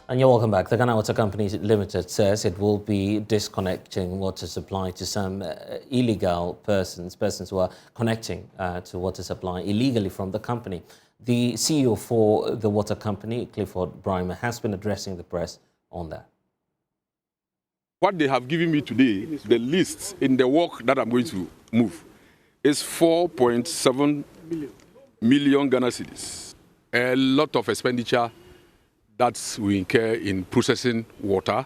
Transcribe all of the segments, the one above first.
And you're welcome back. The Ghana Water Company Limited says it will be disconnecting water supply to some illegal persons who are connecting to water supply illegally from the company. The CEO for the water company, Clifford Brimer, has been addressing the press on that. What they have given me today, the list in the work that I'm going to move, is 4.7 million Ghana cedis. A lot of expenditure that we incur in processing water.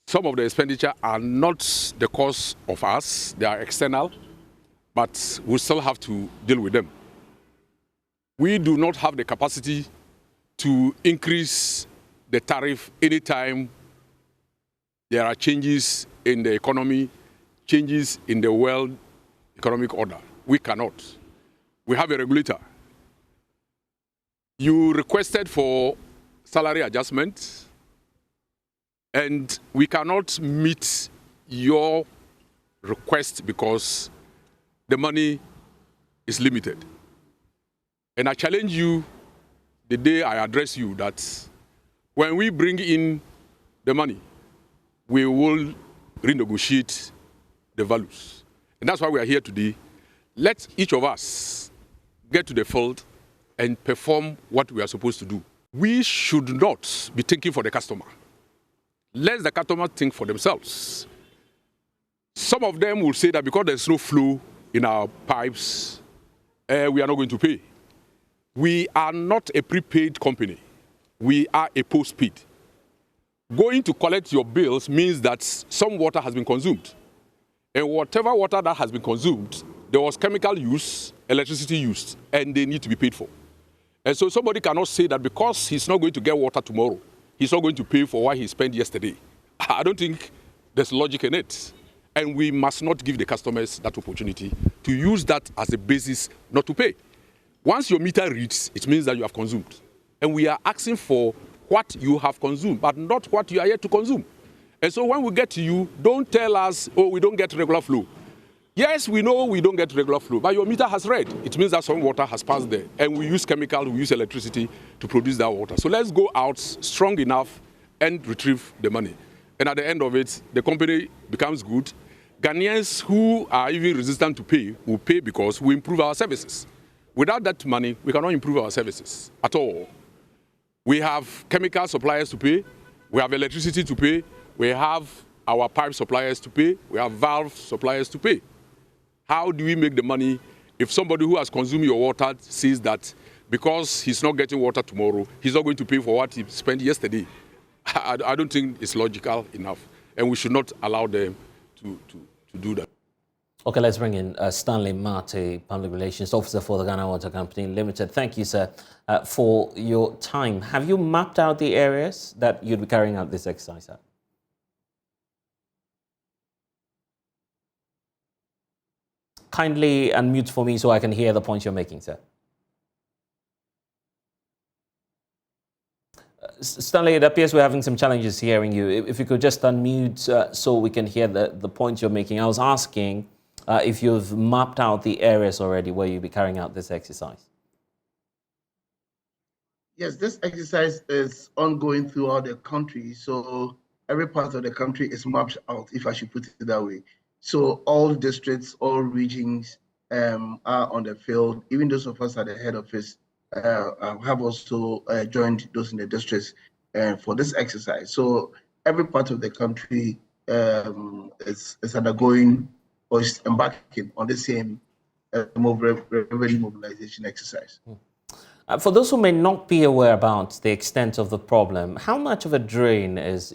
Some of the expenditure are not the cost of us, they are external, but we still have to deal with them. We do not have the capacity to increase the tariff anytime there are changes in the economy, changes in the world economic order. We cannot. We have a regulator. You requested for salary adjustment, and we cannot meet your request because the money is limited. And I challenge you the day I address you that when we bring in the money, we will renegotiate the values. And that's why we are here today. Let each of us get to the field and perform what we are supposed to do. We should not be thinking for the customer. Let the customer think for themselves. Some of them will say that because there's no flow in our pipes, we are not going to pay. We are not a prepaid company. We are a postpaid. Going to collect your bills means that some water has been consumed. And whatever water that has been consumed, there was chemical use, electricity used, and they need to be paid for. And so somebody cannot say that because he's not going to get water tomorrow, he's not going to pay for what he spent yesterday. I don't think there's logic in it. And we must not give the customers that opportunity to use that as a basis not to pay. Once your meter reads, it means that you have consumed. And we are asking for what you have consumed, but not what you are yet to consume. And so when we get to you, don't tell us, oh, we don't get regular flow. Yes, we know we don't get regular flow, but your meter has read. It means that some water has passed there. And we use chemical, we use electricity to produce that water. So let's go out strong enough and retrieve the money. And at the end of it, the company becomes good. Ghanaians who are even resistant to pay will pay because we improve our services. Without that money, we cannot improve our services at all. We have chemical suppliers to pay. We have electricity to pay. We have our pipe suppliers to pay. We have valve suppliers to pay. How do we make the money if somebody who has consumed your water says that because he's not getting water tomorrow, he's not going to pay for what he spent yesterday? I don't think it's logical enough. And we should not allow them to do that. Okay, let's bring in Stanley Mate, Public Relations Officer for the Ghana Water Company Limited. Thank you, sir, for your time. Have you mapped out the areas that you'd be carrying out this exercise at? Kindly unmute for me so I can hear the points you're making, sir. Stanley, it appears we're having some challenges hearing you. If you could just unmute so we can hear the points you're making. I was asking if you've mapped out the areas already where you'll be carrying out this exercise. Yes, this exercise is ongoing throughout the country. So every part of the country is mapped out, if I should put it that way. So all districts, all regions are on the field. Even those of us at the head office have also joined those in the districts for this exercise. So every part of the country is undergoing or is embarking on the same revenue mobilization exercise. For those who may not be aware about the extent of the problem, how much of a drain is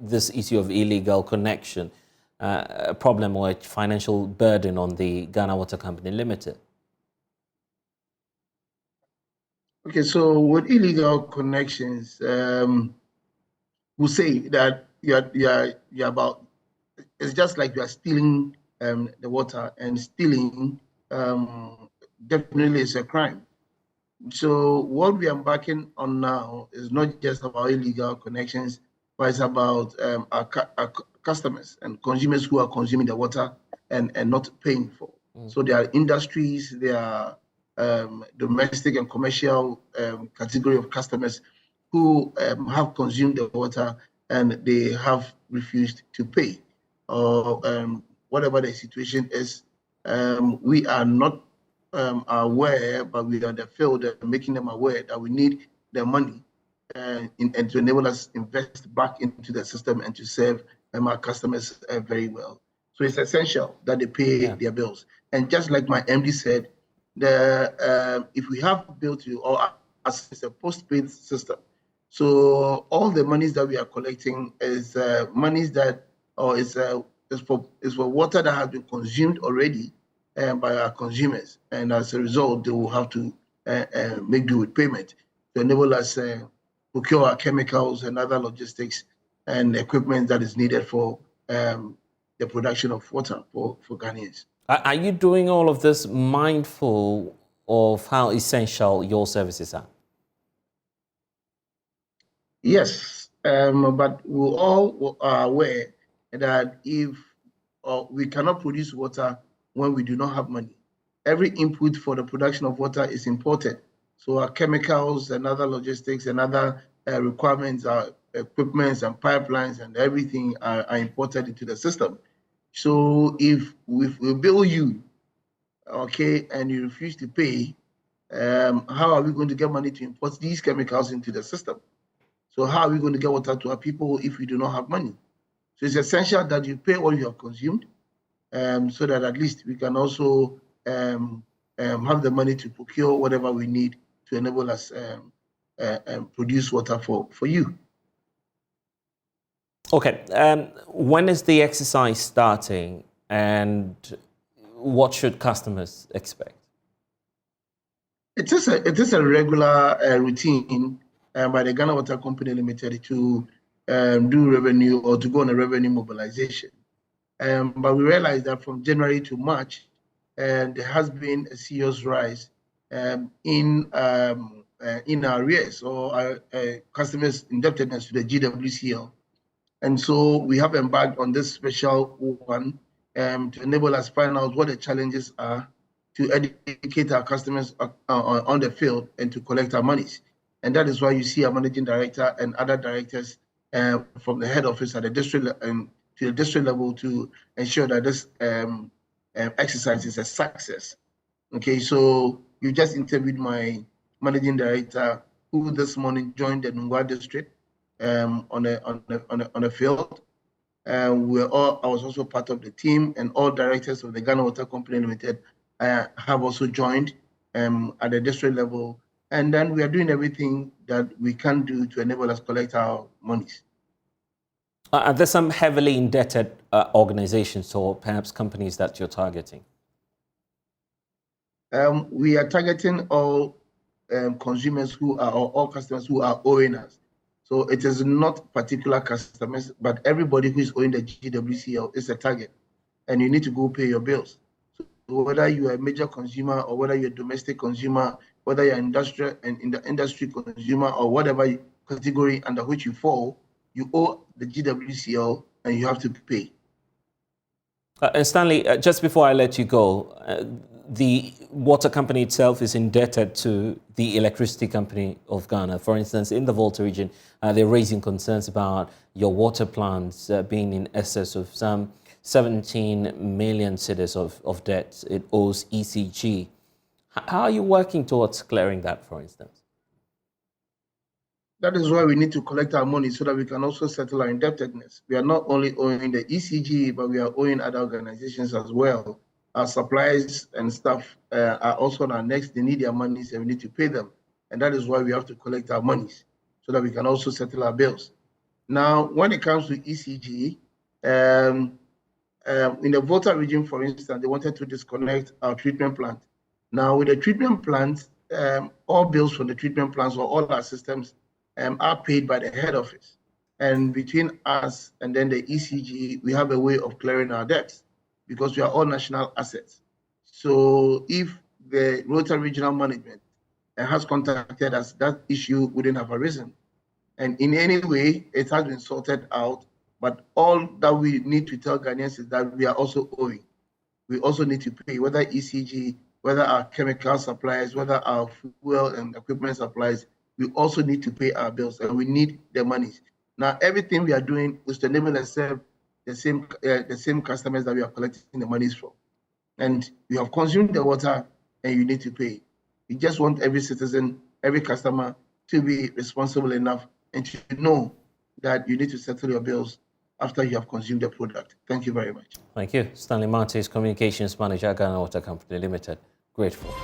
this issue of illegal connection a problem or a financial burden on the Ghana Water Company Limited? Okay, so with illegal connections, we'll say that you're about, it's just like you are stealing the water, and stealing definitely is a crime. So what we are embarking on now is not just about illegal connections, but it's about our customers and consumers who are consuming the water and not paying for. So there are industries, there are domestic and commercial category of customers who have consumed the water and they have refused to pay, or whatever the situation is. We are not aware, but we are in the field making them aware that we need the money and to enable us invest back into the system and to serve our customers very well. So it's essential that they pay their bills. And just like my MD said, if we have bill to, or as it's a postpaid system, so all the monies that we are collecting is monies that, or is for water that has been consumed already by our consumers, and as a result, they will have to make do with payment to enable us procure our chemicals and other logistics and equipment that is needed for the production of water for Ghanaians. Are you doing all of this mindful of how essential your services are? Yes, but we all are aware that if we cannot produce water when we do not have money. Every input for the production of water is imported. So our chemicals and other logistics and other requirements, our equipments and pipelines and everything are imported into the system. So if we bill you, okay, and you refuse to pay, how are we going to get money to import these chemicals into the system? So how are we going to get water to our people if we do not have money? So it's essential that you pay what you have consumed, so that at least we can also have the money to procure whatever we need to enable us produce water for you. Okay, when is the exercise starting and what should customers expect? It is a regular routine by the Ghana Water Company Limited to do revenue or to go on a revenue mobilization. But we realized that from January to March, there has been a serious rise in our arrears or our customers' indebtedness to the GWCL. And so we have embarked on this special one to enable us find out what the challenges are, to educate our customers on the field and to collect our monies. And that is why you see our managing director and other directors from the head office at the district to the district level to ensure that this exercise is a success. Okay, so you just interviewed my managing director, who this morning joined the Nungua District on a field. I was also part of the team, and all directors of the Ghana Water Company Limited have also joined at the district level. And then we are doing everything that we can do to enable us collect our monies. Are there some heavily indebted organizations or perhaps companies that you're targeting? We are targeting all consumers who are, or all customers who are owing us. So it is not particular customers, but everybody who is owing the GWCL is a target, and you need to go pay your bills. So whether you are a major consumer or whether you're a domestic consumer, whether you're industrial and in the industry consumer or whatever category under which you fall, you owe the GWCL and you have to pay. And Stanley, just before I let you go, the water company itself is indebted to the electricity company of Ghana. For instance, in the Volta region, they're raising concerns about your water plants being in excess of some 17 million cedis of debt it owes ECG. How are you working towards clearing that, for instance? That is why we need to collect our money so that we can also settle our indebtedness. We are not only owing the ECG, but we are owing other organizations as well. Our suppliers and staff are also on our necks. They need their monies and we need to pay them. And that is why we have to collect our monies so that we can also settle our bills. Now, when it comes to ECG, in the Volta region, for instance, they wanted to disconnect our treatment plant. Now, with the treatment plant, all bills from the treatment plants or all our systems are paid by the head office. And between us and then the ECG, we have a way of clearing our debts because we are all national assets. So if the Volta regional management has contacted us, that issue wouldn't have arisen. And in any way, it has been sorted out. But all that we need to tell Ghanaians is that we are also owing. We also need to pay, whether ECG, whether our chemical supplies, whether our fuel and equipment supplies, we also need to pay our bills, and we need the money. Now, everything we are doing is to enable and serve the same customers that we are collecting the monies from. And you have consumed the water, and you need to pay. We just want every citizen, every customer to be responsible enough and to know that you need to settle your bills after you have consumed the product. Thank you very much. Thank you. Stanley Martis, Communications Manager, Ghana Water Company Limited. Grateful.